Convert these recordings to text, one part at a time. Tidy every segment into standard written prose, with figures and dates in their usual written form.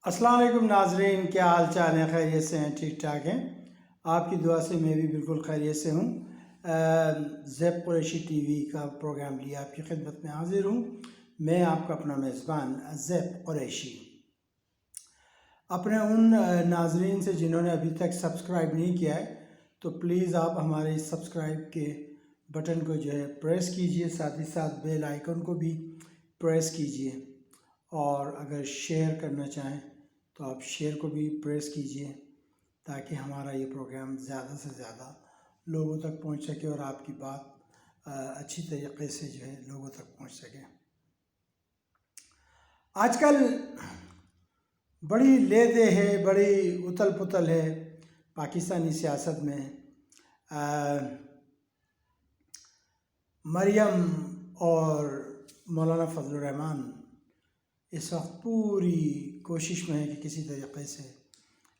السلام علیکم ناظرین، کیا حال چال ہیں؟ خیریت سے ہیں؟ ٹھیک ٹھاک ہیں؟ آپ کی دعا سے میں بھی بالکل خیریت سے ہوں۔ زیب قریشی ٹی وی کا پروگرام لیا آپ کی خدمت میں حاضر ہوں۔ میں آپ کا اپنا میزبان زیب قریشی۔ اپنے ان ناظرین سے جنہوں نے ابھی تک سبسکرائب نہیں کیا ہے تو پلیز آپ ہمارے سبسکرائب کے بٹن کو جو ہے پریس کیجئے، ساتھ ہی ساتھ بیل آئیکن کو بھی پریس کیجئے، اور اگر شیئر کرنا چاہیں تو آپ شیئر کو بھی پریس کیجئے تاکہ ہمارا یہ پروگرام زیادہ سے زیادہ لوگوں تک پہنچ سکے اور آپ کی بات اچھی طریقے سے جو ہے لوگوں تک پہنچ سکے۔ آج کل بڑی لے دے ہے، بڑی اتل پتل ہے پاکستانی سیاست میں۔ مریم اور مولانا فضل الرحمان اس وقت پوری کوشش میں ہے کہ کسی طریقے سے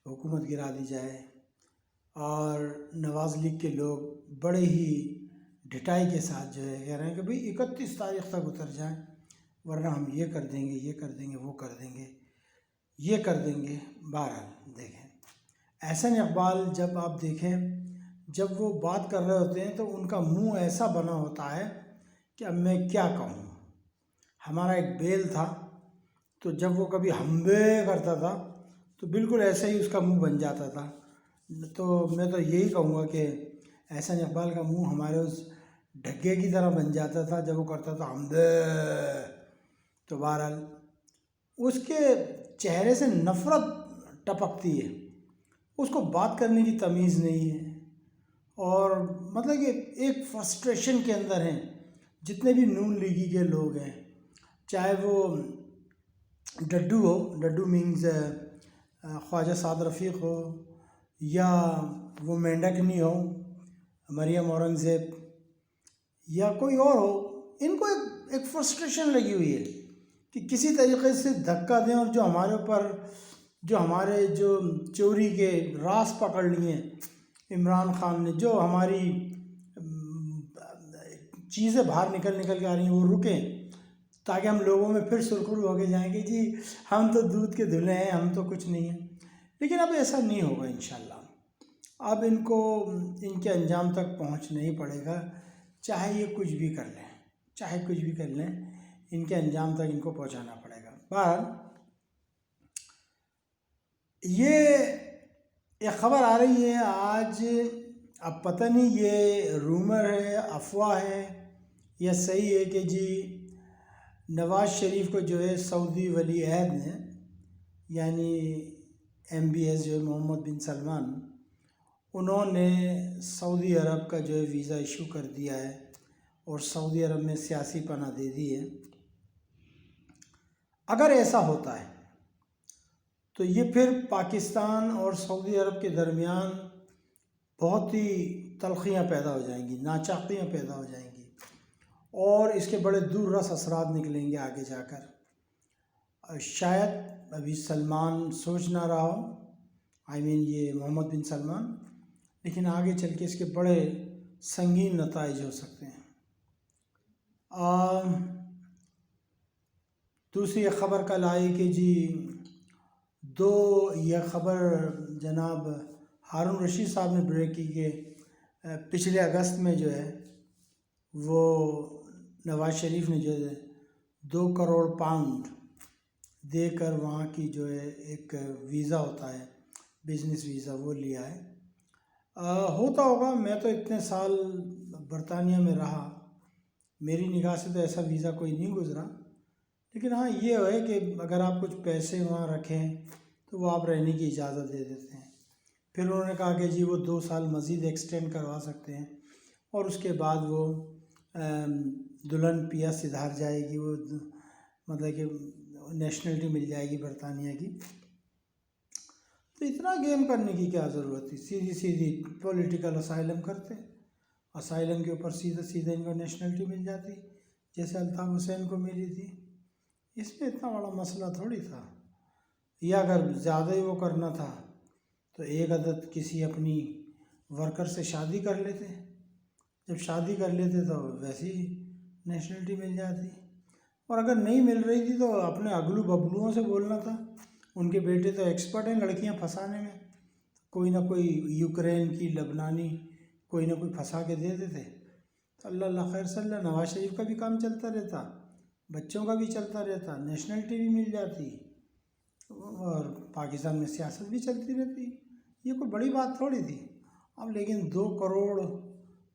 حکومت گرا دی جائے، اور نواز لیگ کے لوگ بڑے ہی ڈٹائی کے ساتھ جو ہے کہہ رہے ہیں کہ بھئی 31 تاریخ تک اتر جائیں، ورنہ ہم یہ کر دیں گے، یہ کر دیں گے، وہ کر دیں گے، یہ کر دیں گے۔ بہرحال دیکھیں، احسن اقبال جب آپ دیکھیں، جب وہ بات کر رہے ہوتے ہیں تو ان کا منہ ایسا بنا ہوتا ہے کہ اب میں کیا کہوں۔ ہمارا ایک بیل تھا، تو جب وہ کبھی ہمبے کرتا تھا تو بالکل ایسے ہی اس کا منہ بن جاتا تھا۔ تو میں تو یہی کہوں گا کہ احسن اقبال کا منہ ہمارے اس ڈھگے کی طرح بن جاتا تھا جب وہ کرتا تھا ہمبے۔ تو بہرحال اس کے چہرے سے نفرت ٹپکتی ہے، اس کو بات کرنے کی تمیز نہیں ہے، اور مطلب کہ ایک فرسٹریشن کے اندر ہیں جتنے بھی نون لیگی کے لوگ ہیں، چاہے وہ ڈڈو ہو، ڈڈو مینز خواجہ سعد رفیق ہو، یا وہ مینڈکنی ہو مریم اورنگزیب، یا کوئی اور ہو، ان کو ایک فرسٹریشن لگی ہوئی ہے کہ کسی طریقے سے دھکا دیں، اور جو ہمارے اوپر جو چوری کے راز پکڑ لیے عمران خان نے، جو ہماری چیزیں باہر نکل کے آ رہی ہیں، وہ رکیں تاکہ ہم لوگوں میں پھر سرخرو ہو کے جائیں کہ جی ہم تو دودھ کے دھلے ہیں، ہم تو کچھ نہیں ہیں۔ لیکن اب ایسا نہیں ہوگا انشاءاللہ۔ اب ان کو ان کے انجام تک پہنچنا ہی پڑے گا، چاہے یہ کچھ بھی کر لیں، چاہے کچھ بھی کر لیں، ان کے انجام تک ان کو پہنچانا پڑے گا۔ بہرحال یہ ایک خبر آ رہی ہے آج، اب پتہ نہیں یہ رومر ہے، افواہ ہے، یا صحیح ہے کہ جی نواز شریف کو جو ہے سعودی ولی عہد نے، یعنی MBS جو ہے محمد بن سلمان، انہوں نے سعودی عرب کا جو ہے ویزا ایشو کر دیا ہے اور سعودی عرب میں سیاسی پناہ دے دی ہے۔ اگر ایسا ہوتا ہے تو یہ پھر پاکستان اور سعودی عرب کے درمیان بہت ہی تلخیاں پیدا ہو جائیں گی، ناچاقیاں پیدا ہو جائیں گی، اور اس کے بڑے دور رس اثرات نکلیں گے آگے جا کر۔ شاید ابھی سلمان سوچ نہ رہا ہو، یہ محمد بن سلمان، لیکن آگے چل کے اس کے بڑے سنگین نتائج ہو سکتے ہیں۔ دوسری ایک خبر کل آئی کہ جی یہ خبر جناب ہارون رشید صاحب نے بریک کی کہ پچھلے اگست میں جو ہے وہ نواز شریف نے جو ہے 2 کروڑ پاؤنڈ دے کر وہاں کی جو ہے ایک ویزا ہوتا ہے، بزنس ویزا، وہ لیا ہے۔ ہوتا ہوگا، میں تو اتنے سال برطانیہ میں رہا، میری نگاہ سے تو ایسا ویزا کوئی نہیں گزرا، لیکن ہاں یہ ہے کہ اگر آپ کچھ پیسے وہاں رکھیں تو وہ آپ رہنے کی اجازت دے دیتے ہیں۔ پھر انہوں نے کہا کہ جی وہ 2 سال مزید ایکسٹینڈ کروا سکتے ہیں، اور اس کے بعد وہ دلہن پیا سدھار جائے گی، وہ مطلب کہ نیشنلٹی مل جائے گی برطانیہ کی۔ تو اتنا گیم کرنے کی کیا ضرورت تھی؟ سیدھی پولیٹیکل اسائلم کرتے، اسائلم کے اوپر سیدھے ان کو نیشنلٹی مل جاتی، جیسے الطاف حسین کو ملی تھی۔ اس میں اتنا بڑا مسئلہ تھوڑی تھا، یا اگر زیادہ ہی وہ کرنا تھا تو ایک عدد کسی اپنی ورکر سے شادی کر لیتے، جب شادی کر لیتے تو ویسی نیشنلٹی مل جاتی، اور اگر نہیں مل رہی تھی تو اپنے اگلو ببلوؤں سے بولنا تھا، ان کے بیٹے تو ایکسپرٹ ہیں لڑکیاں پھنسانے میں، کوئی نہ کوئی یوکرین کی، لبنانی، کوئی نہ کوئی پھنسا کے دے دیتے. تو اللہ اللہ خیر صلی اللہ، نواز شریف کا بھی کام چلتا رہتا، بچوں کا بھی چلتا رہتا، نیشنلٹی بھی مل جاتی اور پاکستان میں سیاست بھی چلتی رہتی. یہ کوئی بڑی بات تھوڑی تھی. اب لیکن 2 کروڑ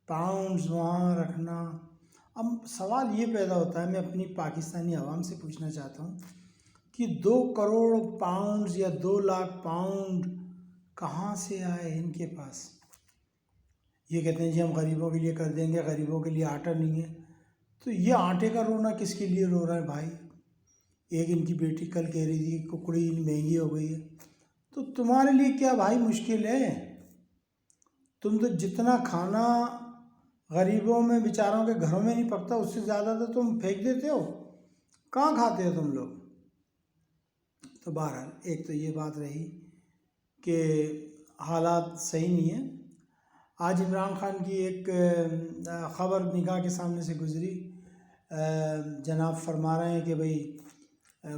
پاؤنڈز وہاں رکھنا. اب سوال یہ پیدا ہوتا ہے، میں اپنی پاکستانی عوام سے پوچھنا چاہتا ہوں کہ 2 کروڑ پاؤنڈز یا 2 لاکھ پاؤنڈ کہاں سے آئے ان کے پاس؟ یہ کہتے ہیں جی ہم غریبوں کے لیے کر دیں گے، غریبوں کے لیے آٹا نہیں ہے. تو یہ آٹے کا رونا کس کے لیے رو رہا ہے بھائی؟ ایک ان کی بیٹی کل کہہ رہی تھی ککڑی مہنگی ہو گئی ہے. تو تمہارے لیے کیا بھائی مشکل ہے؟ تم تو جتنا کھانا غریبوں میں بیچاروں کے گھروں میں نہیں پکتا اس سے زیادہ تو تم پھینک دیتے ہو. کہاں کھاتے ہو تم لوگ؟ تو بہرحال ایک تو یہ بات رہی کہ حالات صحیح نہیں ہیں. آج عمران خان کی ایک خبر نگاہ کے سامنے سے گزری. جناب فرما رہے ہیں کہ بھئی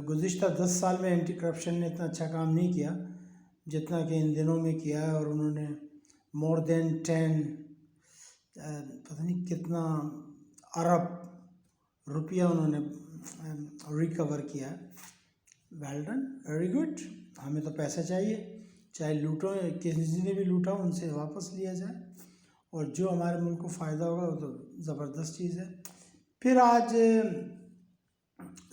گزشتہ 10 سال میں اینٹی کرپشن نے اتنا اچھا کام نہیں کیا جتنا کہ ان دنوں میں کیا ہے، اور انہوں نے مور دین 10 پتہ نہیں کتنا ارب روپیہ انہوں نے ریکور کیا. Well done, very good. ہمیں تو پیسہ چاہیے، چاہے لوٹو، کسی نے بھی لوٹا ان سے واپس لیا جائے، اور جو ہمارے ملک کو فائدہ ہوگا وہ تو زبردست چیز ہے. پھر آج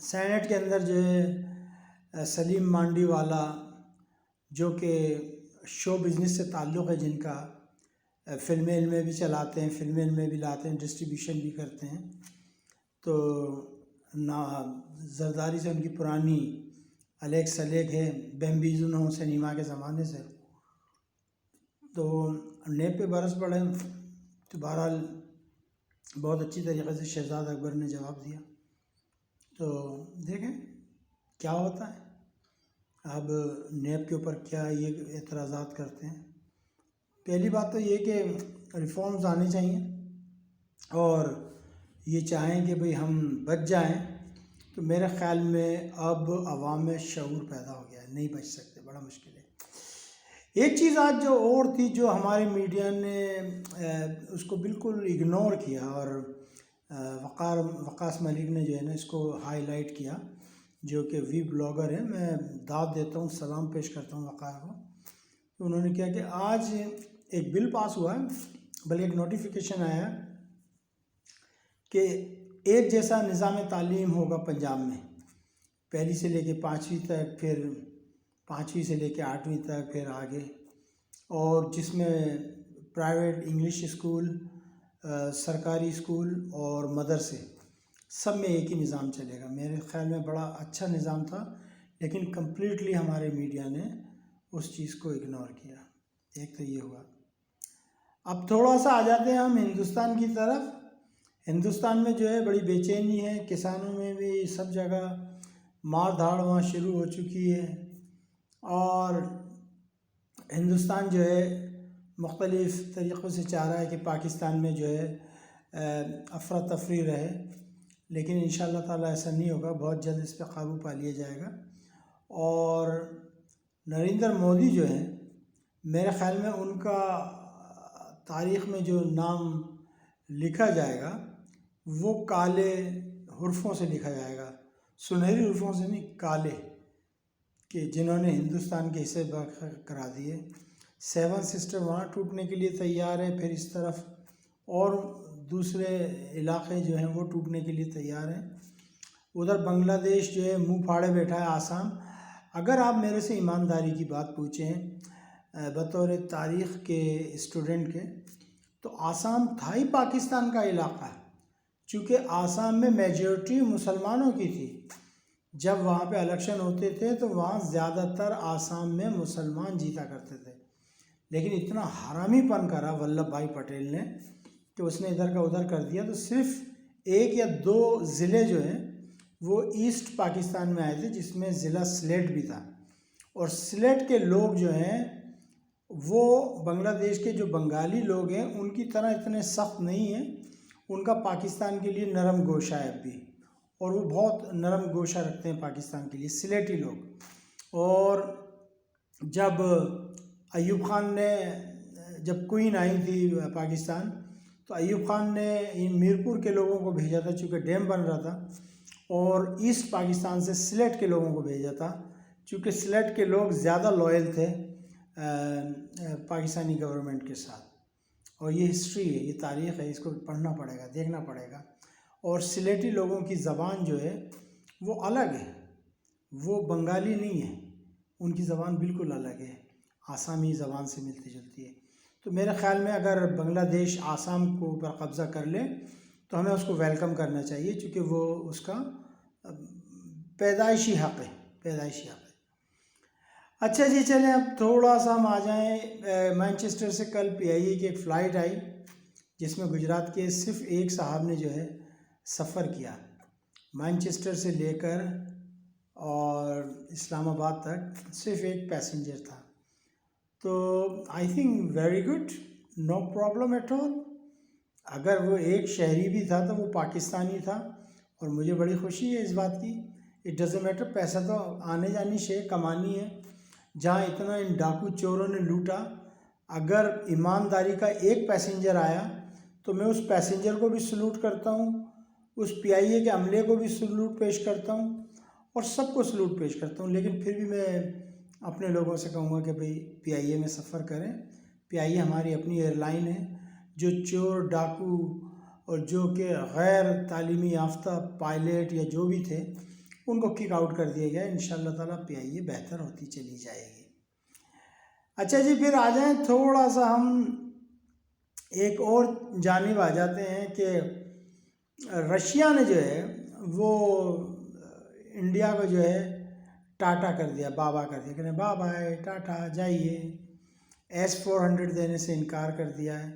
سینٹ کے اندر جو ہے سلیم مانڈی والا، جو کہ شو بزنس سے تعلق ہے، جن کا فلمیں میں بھی چلاتے ہیں، فلمیں میں بھی لاتے ہیں، ڈسٹریبیوشن بھی کرتے ہیں. تو زرداری سے ان کی پرانی الیگ سلیگ ہے، بیمبیزو سنیما کے زمانے سے، تو نیب پہ برس پڑے. تو بہرحال بہت اچھی طریقے سے شہزاد اکبر نے جواب دیا. تو دیکھیں کیا ہوتا ہے. اب نیب کے اوپر کیا یہ اعتراضات کرتے ہیں. پہلی بات تو یہ کہ ریفارمز آنے چاہیے، اور یہ چاہیں کہ بھئی ہم بچ جائیں. تو میرے خیال میں اب عوام میں شعور پیدا ہو گیا ہے، نہیں بچ سکتے، بڑا مشکل ہے. ایک چیز آج جو اور تھی، جو ہمارے میڈیا نے اس کو بالکل اگنور کیا، اور وقاص ملک نے جو ہے نا اس کو ہائی لائٹ کیا، جو کہ وی بلاگر ہیں. میں داد دیتا ہوں، سلام پیش کرتا ہوں وقار کو. انہوں نے کیا کہ آج ایک بل پاس ہوا ہے، بلکہ ایک نوٹیفیکیشن آیا ہے کہ ایک جیسا نظام تعلیم ہوگا پنجاب میں، 1 سے لے کے 5ویں تک، پھر 5ویں سے لے کے 8ویں تک، پھر آگے، اور جس میں پرائیویٹ انگلش اسکول، سرکاری اسکول اور مدرسے سب میں ایک ہی نظام چلے گا. میرے خیال میں بڑا اچھا نظام تھا، لیکن کمپلیٹلی ہمارے میڈیا نے اس چیز کو اگنور کیا. ایک تو یہ ہوا. اب تھوڑا سا آ جاتے ہیں ہم ہندوستان کی طرف. ہندوستان میں جو ہے بڑی بے چینی ہے، کسانوں میں بھی سب جگہ مار دھاڑ وہاں شروع ہو چکی ہے، اور ہندوستان جو ہے مختلف طریقوں سے چاہ رہا ہے کہ پاکستان میں جو ہے افراتفری رہے، لیکن انشاءاللہ تعالیٰ ایسا نہیں ہوگا. بہت جلد اس پہ قابو پا لیا جائے گا. اور نریندر مودی جو ہیں، میرے خیال میں ان کا تاریخ میں جو نام لکھا جائے گا وہ کالے حرفوں سے لکھا جائے گا، سنہری حرفوں سے نہیں، کالے، کہ جنہوں نے ہندوستان کے حصے کرا دیے. 7 سسٹر وہاں ٹوٹنے کے لیے تیار ہے، پھر اس طرف اور دوسرے علاقے جو ہیں وہ ٹوٹنے کے لیے تیار ہیں. ادھر بنگلہ دیش جو ہے منہ پھاڑے بیٹھا ہے. آسام، اگر آپ میرے سے ایمانداری کی بات پوچھیں بطور تاریخ کے اسٹوڈنٹ کے، تو آسام تھا ہی پاکستان کا علاقہ ہے، چونکہ آسام میں میجورٹی مسلمانوں کی تھی. جب وہاں پہ الیکشن ہوتے تھے تو وہاں زیادہ تر آسام میں مسلمان جیتا کرتے تھے. لیکن اتنا حرامی پن کرا ولبھ بھائی پٹیل نے کہ اس نے ادھر کا ادھر کر دیا. تو صرف 1 یا 2 ضلع جو ہیں وہ ایسٹ پاکستان میں آئے تھے، جس میں ضلع سلیٹ بھی تھا. اور سلیٹ کے لوگ جو ہیں وہ بنگلہ دیش کے جو بنگالی لوگ ہیں ان کی طرح اتنے سخت نہیں ہیں. ان کا پاکستان کے لیے نرم گوشہ ہے اب بھی، اور وہ بہت نرم گوشہ رکھتے ہیں پاکستان کے لیے، سلیٹی لوگ. اور جب ایوب خان نے جب کوئین آئی تھی پاکستان تو ایوب خان نے میرپور کے لوگوں کو بھیجا تھا چونکہ ڈیم بن رہا تھا، اور ایسٹ پاکستان سے سلیٹ کے لوگوں کو بھیجا تھا چونکہ سلیٹ کے لوگ زیادہ لوئل تھے پاکستانی گورنمنٹ کے ساتھ. اور یہ ہسٹری ہے، یہ تاریخ ہے، اس کو پڑھنا پڑے گا، دیکھنا پڑے گا. اور سلیٹی لوگوں کی زبان جو ہے وہ الگ ہے، وہ بنگالی نہیں ہے، ان کی زبان بالکل الگ ہے، آسامی زبان سے ملتی جلتی ہے. تو میرے خیال میں اگر بنگلہ دیش آسام کو اوپر قبضہ کر لے تو ہمیں اس کو ویلکم کرنا چاہیے، چونکہ وہ اس کا پیدائشی حق ہے، پیدائشی حق ہے. اچھا جی، چلیں اب تھوڑا سا ہم آ جائیں مانچسٹر سے. کل PIA کی ایک فلائٹ آئی جس میں گجرات کے صرف ایک صاحب نے جو ہے سفر کیا، مانچسٹر سے لے کر اور اسلام آباد تک صرف ایک پیسنجر تھا. تو I think very good, no problem at all. اگر وہ ایک شہری بھی تھا تو وہ پاکستانی تھا، اور مجھے بڑی خوشی ہے اس بات کی. اٹ ڈزنٹ میٹر، پیسہ تو آنے جانی شے کمانی ہے. جہاں اتنا ان ڈاکو چوروں نے لوٹا، اگر ایمانداری کا ایک پیسنجر آیا تو میں اس پیسنجر کو بھی سلوٹ کرتا ہوں، اس PIA کے عملے کو بھی سلوٹ پیش کرتا ہوں، اور سب کو سلوٹ پیش کرتا ہوں. لیکن پھر بھی میں اپنے لوگوں سے کہوں گا کہ بھئی PIA میں سفر کریں. PIA ہماری اپنی ایئر لائن ہے. جو چور ڈاکو اور جو کہ غیر تعلیمی یافتہ پائلٹ یا جو بھی تھے ان کو کک آؤٹ کر دیا گیا. انشاءاللہ تعالیٰ PIA بہتر ہوتی چلی جائے گی. اچھا جی، پھر آ جائیں تھوڑا سا ہم ایک اور جانب آ جاتے ہیں کہ رشیا نے جو ہے وہ انڈیا کو جو ہے ٹاٹا کر دیا، بابا کر دیا، کہ بابا ہے ٹاٹا جائیے. S-400 دینے سے انکار کر دیا ہے،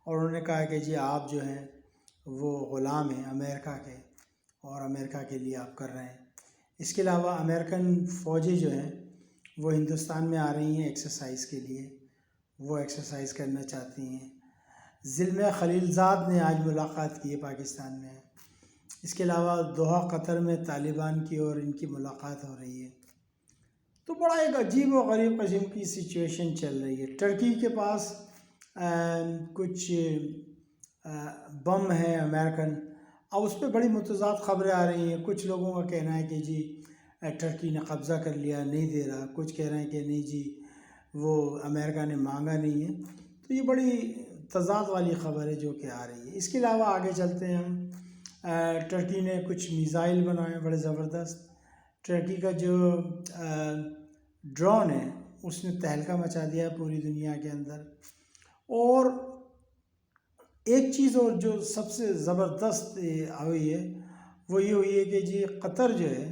اور انہوں نے کہا کہ جی آپ جو ہیں وہ غلام ہیں امریکہ کے، اور امریکہ کے لیے آپ کر رہے ہیں. اس کے علاوہ امریکن فوجی جو ہیں وہ ہندوستان میں آ رہی ہیں ایکسرسائز کے لیے، وہ ایکسرسائز کرنا چاہتی ہیں. زلمہ خلیلزاد نے آج ملاقات کی ہے پاکستان میں. اس کے علاوہ دوحہ قطر میں طالبان کی اور ان کی ملاقات ہو رہی ہے. تو بڑا ایک عجیب و غریب قسم کی سچویشن چل رہی ہے. ٹرکی کے پاس کچھ بم ہیں امریکن. اب اس پہ بڑی متضاد خبریں آ رہی ہیں. کچھ لوگوں کا کہنا ہے کہ جی ٹرکی نے قبضہ کر لیا، نہیں دے رہا. کچھ کہہ رہے ہیں کہ نہیں جی وہ امریکہ نے مانگا نہیں ہے. تو یہ بڑی تضاد والی خبر ہے جو کہ آ رہی ہے. اس کے علاوہ آگے چلتے ہیں ہم. ٹرکی نے کچھ میزائل بنائے بڑے زبردست. ٹرکی کا جو ڈرون ہے اس نے تہلکہ مچا دیا ہے پوری دنیا کے اندر. اور ایک چیز اور جو سب سے زبردست ہوئی ہے وہ یہ ہوئی ہے کہ جی قطر جو ہے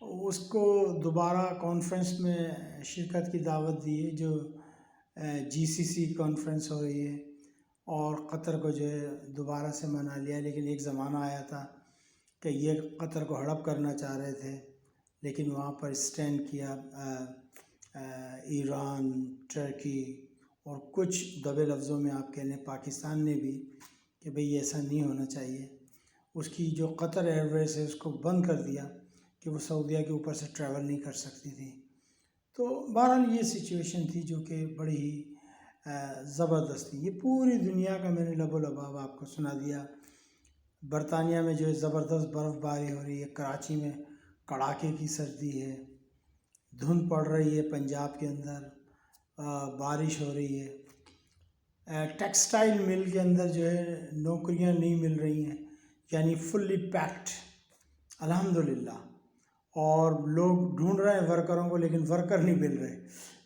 اس کو دوبارہ کانفرنس میں شرکت کی دعوت دی ہے، جو GCC کانفرنس ہو رہی ہے، اور قطر کو جو ہے دوبارہ سے منا لیا. لیکن ایک زمانہ آیا تھا کہ یہ قطر کو ہڑپ کرنا چاہ رہے تھے، لیکن وہاں پر اسٹینڈ کیا ایران، ٹرکی، اور کچھ دبے لفظوں میں آپ کہہ لیں پاکستان نے بھی، کہ بھئی ایسا نہیں ہونا چاہیے. اس کی جو قطر ایئر ویز ہے اس کو بند کر دیا کہ وہ سعودیہ کے اوپر سے ٹریول نہیں کر سکتی تھی. تو بہرحال یہ سچویشن تھی جو کہ بڑی ہی زبردست تھی. یہ پوری دنیا کا میں نے لب و لباب آپ کو سنا دیا. برطانیہ میں جو ہے زبردست برف باری ہو رہی ہے، کراچی میں کڑاکے کی سردی ہے، دھند پڑ رہی ہے پنجاب کے اندر، بارش ہو رہی ہے. ٹیکسٹائل مل کے اندر جو ہے نوکریاں نہیں مل رہی ہیں، یعنی فلی پیکڈ الحمدللہ. اور لوگ ڈھونڈ رہے ہیں ورکروں کو، لیکن ورکر نہیں مل رہے،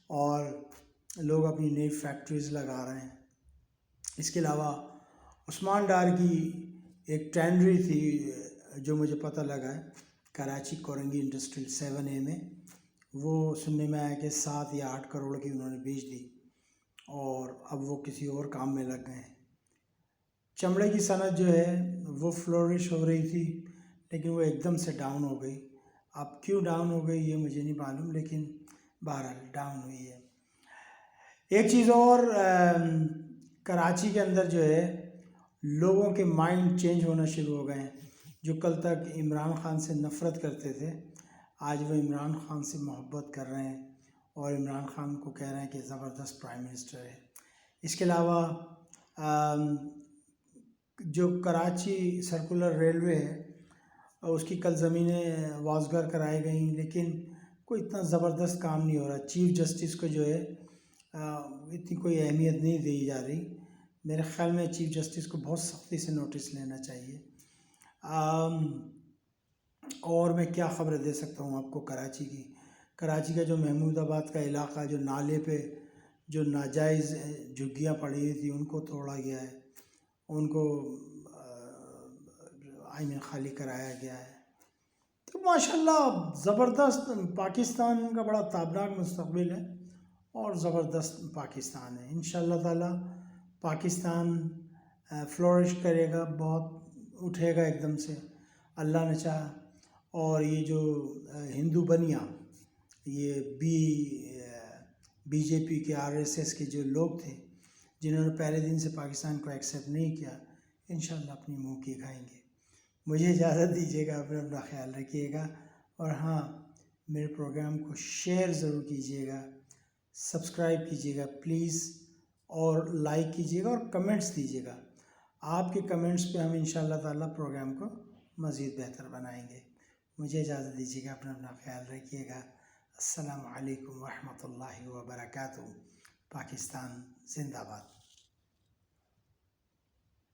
اور لوگ اپنی نئی فیکٹریز لگا رہے ہیں. اس کے علاوہ عثمان ڈار کی ایک ٹینڈری تھی جو مجھے پتہ لگا ہے کراچی کورنگی انڈسٹریل 7A میں، وہ سننے میں آیا کہ 7 یا 8 کروڑ کی انہوں نے بیچ دی، اور اب وہ کسی اور کام میں لگ گئے ہیں. چمڑے کی صنعت جو ہے وہ فلورش ہو رہی تھی، لیکن وہ ایک دم سے ڈاؤن ہو گئی. اب کیوں ڈاؤن ہو گئی یہ مجھے نہیں معلوم، لیکن بہرحال ڈاؤن ہوئی ہے. ایک چیز اور، کراچی کے اندر جو ہے لوگوں کے مائنڈ چینج ہونا شروع ہو گئے ہیں. جو کل تک عمران خان سے نفرت کرتے تھے آج وہ عمران خان سے محبت کر رہے ہیں اور عمران خان کو کہہ رہے ہیں کہ زبردست پرائم منسٹر ہے۔ اس کے علاوہ جو کراچی سرکولر ریلوے ہے اس کی کل زمینیں واژگار کرائی گئیں، لیکن کوئی اتنا زبردست کام نہیں ہو رہا۔ چیف جسٹس کو جو ہے اتنی کوئی اہمیت نہیں دی جا رہی۔ میرے خیال میں چیف جسٹس کو بہت سختی سے نوٹس لینا چاہیے۔ اور میں کیا خبریں دے سکتا ہوں آپ کو کراچی کی۔ کراچی کا جو محمود آباد کا علاقہ، جو نالے پہ جو ناجائز جھگیاں پڑی ہوئی تھیں ان کو توڑا گیا ہے، ان کو خالی کرایا گیا ہے۔ تو ماشاءاللہ زبردست پاکستان کا بڑا تابناک مستقبل ہے اور زبردست پاکستان ہے۔ انشاءاللہ تعالی پاکستان فلورش کرے گا، بہت اٹھے گا ایک دم سے، اللہ نے چاہا۔ اور یہ جو ہندو بنیا، یہ بی جے پی کے RSS کے جو لوگ تھے جنہوں نے پہلے دن سے پاکستان کو ایکسیپٹ نہیں کیا، انشاءاللہ اپنی منہ کی کھائیں گے۔ مجھے اجازت دیجیے گا، اپنا خیال رکھیے گا، اور ہاں میرے پروگرام کو شیئر ضرور کیجیے گا، سبسکرائب کیجیے گا پلیز، اور لائک کیجیے گا اور کمنٹس دیجیے گا۔ آپ کے کمنٹس پہ ہم انشاءاللہ تعالیٰ پروگرام کو مزید بہتر بنائیں گے۔ مجھے اجازت دیجیے گا، اپنا خیال رکھیے گا۔ السلام علیکم ورحمۃ اللہ وبرکاتہ۔ پاکستان زندہ باد۔